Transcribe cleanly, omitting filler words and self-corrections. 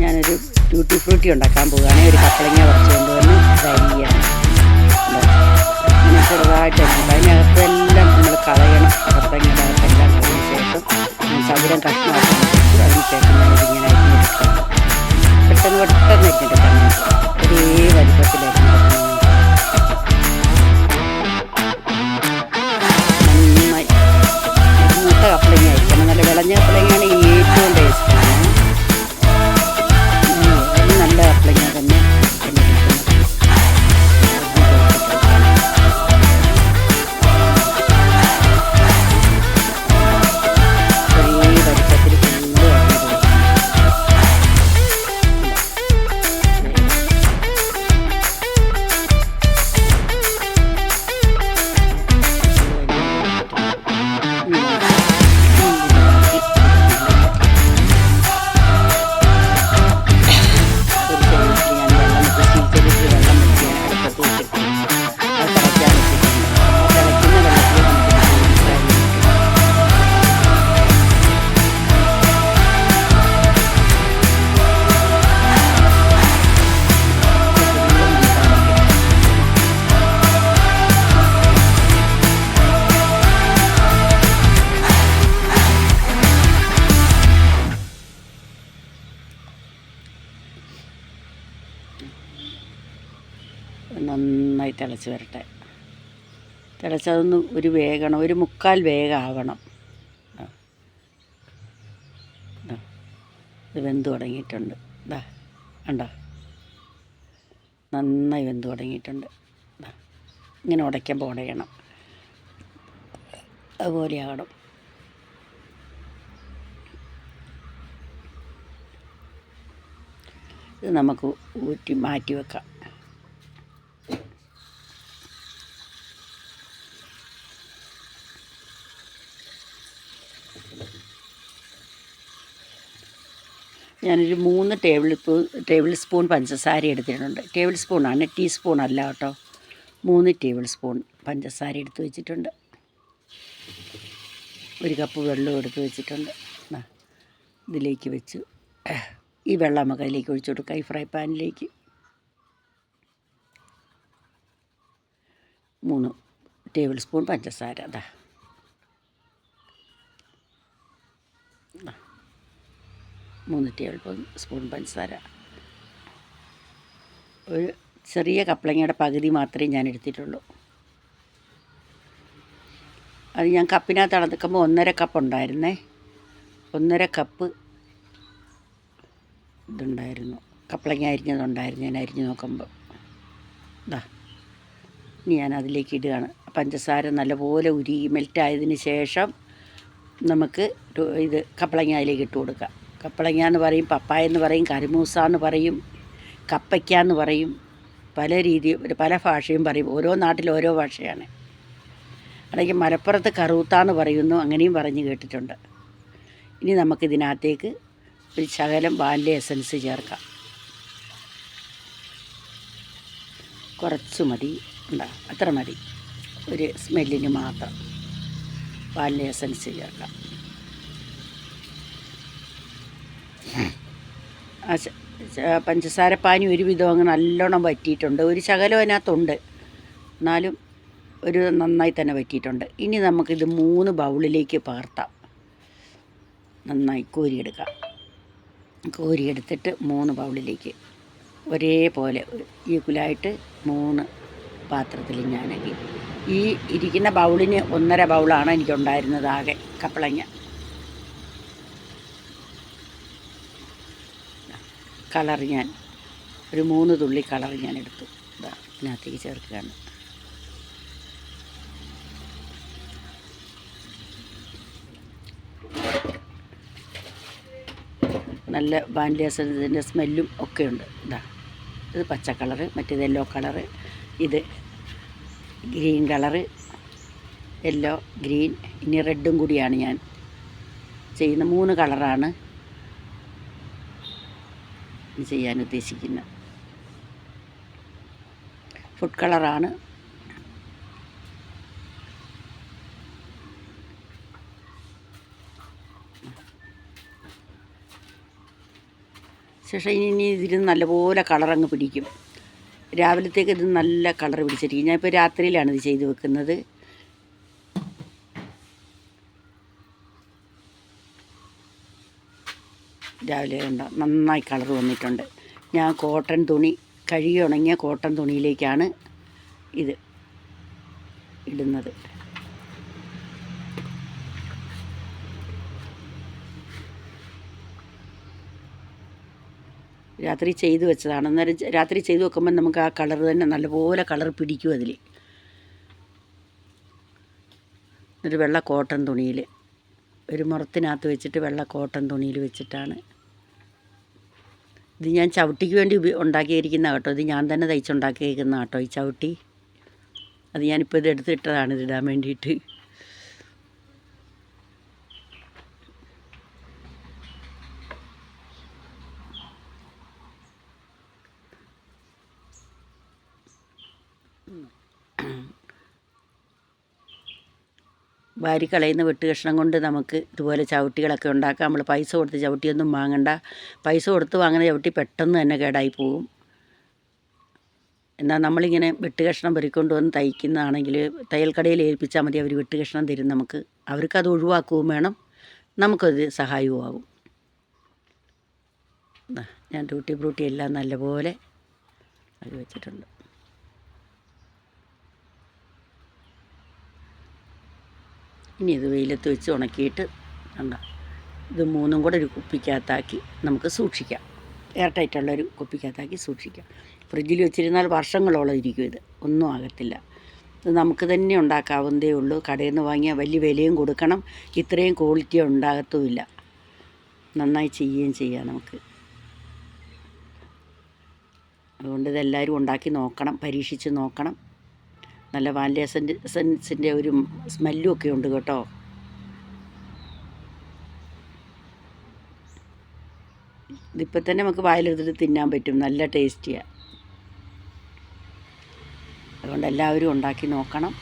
ഞാനൊരു ട്യൂട്ടി ഫ്രൂട്ടി ഉണ്ടാക്കാൻ പോവുകയാണെങ്കിൽ ഒരു കപ്പളങ്ങ പറിച്ചുകൊണ്ട് വന്ന് ഫ്രൈ ചെയ്യണം. ഇങ്ങനെ ചെറുതായിട്ടുണ്ട്. അതിനകത്തെല്ലാം നമ്മൾ കളയണം. കപ്പളങ്ങയുടെ അകത്തെല്ലാം കളഞ്ഞ ശേഷം ചതുരം കഷ്ണമാക്കി അതിന് ശേഷം ഞാനിതിങ്ങനെ അരിഞ്ഞെടുക്കണം. പെട്ടെന്ന് അരിഞ്ഞെടുക്കണം. ഒരേ വലിപ്പത്തിൽ അരിഞ്ഞെടുക്കണം. നന്നായി മൂത്ത കപ്പളങ്ങ ആയിരിക്കണം. നല്ല വിളഞ്ഞ കപ്പളങ്ങയാണ് ഏറ്റവും ടേസ്റ്റാണ്. നല്ല കപ്പളങ്ങ തന്നെ നന്നായി തിളച്ച് വരട്ടെ. തിളച്ചതൊന്ന് ഒരു വേഗണം, ഒരു 3/4 വേഗമാവണം. ഇത് വെന്ത് തുടങ്ങിയിട്ടുണ്ട്. ഇതാ കണ്ടോ, നന്നായി വെന്ത് തുടങ്ങിയിട്ടുണ്ട്. ഇങ്ങനെ ഉടയ്ക്കുമ്പോൾ ഉടയണം, അതുപോലെ ആകണം. ഇത് നമുക്ക് ഊറ്റി മാറ്റി വെക്കാം. ഞാനൊരു 3 ടേബിൾ സ്പൂൺ പഞ്ചസാര എടുത്തിട്ടുണ്ട്. ടേബിൾ സ്പൂണാണ്, ടീസ്പൂൺ അല്ല കേട്ടോ. 3 ടേബിൾ സ്പൂൺ പഞ്ചസാര എടുത്ത് വെച്ചിട്ടുണ്ട്. 1 കപ്പ് വെള്ളം എടുത്ത് വെച്ചിട്ടുണ്ട്. ഇതിലേക്ക് വെച്ച് ഈ വെള്ളം നമുക്ക് അതിലേക്ക് ഒഴിച്ചു കൊടുക്കാം. ഈ ഫ്രൈ പാനിലേക്ക് 3 ടേബിൾ സ്പൂൺ പഞ്ചസാര. 3 ടേബിൾ സ്പൂൺ പഞ്ചസാര. ഒരു ചെറിയ കപ്പളങ്ങയുടെ പകുതി മാത്രമേ ഞാൻ എടുത്തിട്ടുള്ളൂ. അത് ഞാൻ കപ്പിനകത്ത് അളക്കുമ്പോൾ 1.5 കപ്പ് ഉണ്ടായിരുന്നേ. 1.5 കപ്പ് ഇതുണ്ടായിരുന്നു, കപ്പളങ്ങ അരിഞ്ഞതുണ്ടായിരുന്നു. ഞാൻ അരിഞ്ഞ് നോക്കുമ്പോൾ ഇനി ഞാൻ അതിലേക്ക് ഇടുകയാണ്. പഞ്ചസാര നല്ലപോലെ ഉരുകി മെൽറ്റായതിന് ശേഷം നമുക്ക് ഇത് കപ്പളങ്ങ അതിലേക്ക് ഇട്ട് കൊടുക്കാം. കപ്പളങ്ങ എന്ന് പറയും, പപ്പായ എന്ന് പറയും, കരിമൂസ എന്ന് പറയും, കപ്പയ്ക്ക എന്ന് പറയും. പല പല ഭാഷയും പറയും. ഓരോ നാട്ടിൽ ഓരോ ഭാഷയാണ്. അല്ലെങ്കിൽ മലപ്പുറത്ത് കറൂത്ത എന്ന് പറയുന്നു, അങ്ങനെയും പറഞ്ഞ് കേട്ടിട്ടുണ്ട്. ഇനി നമുക്കിതിനകത്തേക്ക് ഒരു ശകലം വാനില എസൻസ് ചേർക്കാം. കുറച്ച് മതി, അത്ര മതി. ഒരു സ്മെല്ലിന് മാത്രം വാനില എസൻസ് ചേർക്കാം. പഞ്ചസാരപ്പാനി ഒരുവിധം അങ്ങ് നല്ലോണം വറ്റിയിട്ടുണ്ട്. ഒരു ശകലം അതിനകത്തുണ്ട്, എന്നാലും ഒരു നന്നായി തന്നെ വറ്റിയിട്ടുണ്ട്. ഇനി നമുക്കിത് 3 ബൗളിലേക്ക് പകർത്താം. നന്നായി കോരിയെടുക്കാം. കോരിയെടുത്തിട്ട് 3 ബൗളിലേക്ക് ഒരേപോലെ ഈക്വലായിട്ട് 3 പാത്രത്തിൽ ഞാനാക്കി. ഈ ഇരിക്കുന്ന ബൗളിന് 1.5 ബൗളാണ് എനിക്കുണ്ടായിരുന്നത് ആകെ കപ്പളങ്ങ. കളർ ഞാൻ ഒരു 3 തുള്ളി കളർ ഞാൻ എടുത്തു. ഇതിനകത്തേക്ക് ചേർക്കുകയാണ്. നല്ല വാനില എസൻസിൻ്റെ സ്മെല്ലും ഒക്കെ ഉണ്ട്. ഇത് പച്ച കളറ്, മറ്റേത് യെല്ലോ കളറ്, ഇത് ഗ്രീൻ കളറ്, യെല്ലോ, ഗ്രീൻ, ഇനി റെഡും കൂടിയാണ് ഞാൻ ചെയ്യുന്ന. 3 കളറാണ് ചെയ്യാൻ ഉദ്ദേശിക്കുന്നത്. ഫുഡ് കളറാണ്. ശേഷം ഇനി ഇതിന് നല്ലപോലെ കളറങ്ങ് പിടിക്കും. രാവിലത്തേക്ക് ഇത് നല്ല കളർ പിടിച്ചിരിക്കും. ഞാനിപ്പോൾ രാത്രിയിലാണ് ഇത് ചെയ്ത് വെക്കുന്നത്. രാവിലെ കണ്ടോ നന്നായി കളർ വന്നിട്ടുണ്ട്. ഞാൻ കോട്ടൺ തുണി, കഴുകി ഉണങ്ങിയ കോട്ടൺ തുണിയിലേക്കാണ് ഇത് ഇടുന്നത്. രാത്രി ചെയ്ത് വെച്ചതാണ്. അന്നേരം രാത്രി ചെയ്ത് വെക്കുമ്പോൾ നമുക്ക് ആ കളർ തന്നെ നല്ലപോലെ കളർ പിടിക്കും അതിൽ. ഒരു വെള്ള കോട്ടൺ തുണിയിൽ, ഒരു മുറത്തിനകത്ത് വെച്ചിട്ട് വെള്ള കോട്ടൺ തുണിയിൽ വെച്ചിട്ടാണ് ഇത്. ഞാൻ ചവിട്ടിക്ക് വേണ്ടി ഉണ്ടാക്കിയിരിക്കുന്ന കേട്ടോ. ഇത് ഞാൻ തന്നെ തയ്ച്ചുണ്ടാക്കിയിരിക്കുന്ന കേട്ടോ ഈ ചവിട്ടി. അത് ഞാനിപ്പോൾ ഇത് എടുത്തിട്ടതാണ് ഇതിടാൻ വേണ്ടിയിട്ട്. വാരിക്കളയുന്ന വെട്ട് കഷ്ണം കൊണ്ട് നമുക്ക് ഇതുപോലെ ചവിട്ടികളൊക്കെ ഉണ്ടാക്കാം. നമ്മൾ പൈസ കൊടുത്ത് ചവിട്ടിയൊന്നും വാങ്ങണ്ട. പൈസ കൊടുത്ത് വാങ്ങുന്ന ചവിട്ടി പെട്ടെന്ന് തന്നെ കേടായി പോവും. എന്നാൽ നമ്മളിങ്ങനെ വെട്ട് കഷ്ണം പെറിക്കൊണ്ട് വന്ന് തയ്ക്കുന്നതാണെങ്കിൽ തയ്യൽക്കടയിൽ ഏൽപ്പിച്ചാൽ മതി. അവർ വെട്ട് കഷ്ണം തരും നമുക്ക്. അവർക്കത് ഒഴിവാക്കുകയും വേണം, നമുക്കത് സഹായവും ആകും. ഞാൻ ടൂട്ടി ഫ്രൂട്ടി എല്ലാം നല്ലപോലെ അത് വെച്ചിട്ടുണ്ട്. ഇനി ഇത് വെയിലത്ത് വെച്ച് ഉണക്കിയിട്ട് കണ്ടോ, ഇത് മൂന്നും കൂടെ ഒരു കുപ്പിക്കകത്താക്കി നമുക്ക് സൂക്ഷിക്കാം. എയർ ടൈറ്റുള്ളൊരു കുപ്പിക്കകത്താക്കി സൂക്ഷിക്കാം. ഫ്രിഡ്ജിൽ വെച്ചിരുന്നാൽ വർഷങ്ങളോളം ഇരിക്കും. ഇത് ഒന്നും ആകത്തില്ല. ഇത് നമുക്ക് തന്നെ ഉണ്ടാക്കാവുന്നതേ ഉള്ളൂ. കടയിൽ നിന്ന് വാങ്ങിയാൽ വലിയ വിലയും കൊടുക്കണം, ഇത്രയും ക്വാളിറ്റി ഉണ്ടാകത്തുമില്ല. നന്നായി ചെയ്യുകയും ചെയ്യാം നമുക്ക്. അതുകൊണ്ട് ഇതെല്ലാവരും ഉണ്ടാക്കി നോക്കണം, പരീക്ഷിച്ച് നോക്കണം. നല്ല വാനില എസൻസിൻ്റെ ഒരു സ്മെല്ലും ഒക്കെ ഉണ്ട് കേട്ടോ. ഇതിപ്പോൾ തന്നെ നമുക്ക് വായിലെടുത്തിട്ട് തിന്നാൻ പറ്റും, നല്ല ടേസ്റ്റിയാണ്. അതുകൊണ്ട് എല്ലാവരും ഉണ്ടാക്കി നോക്കണം.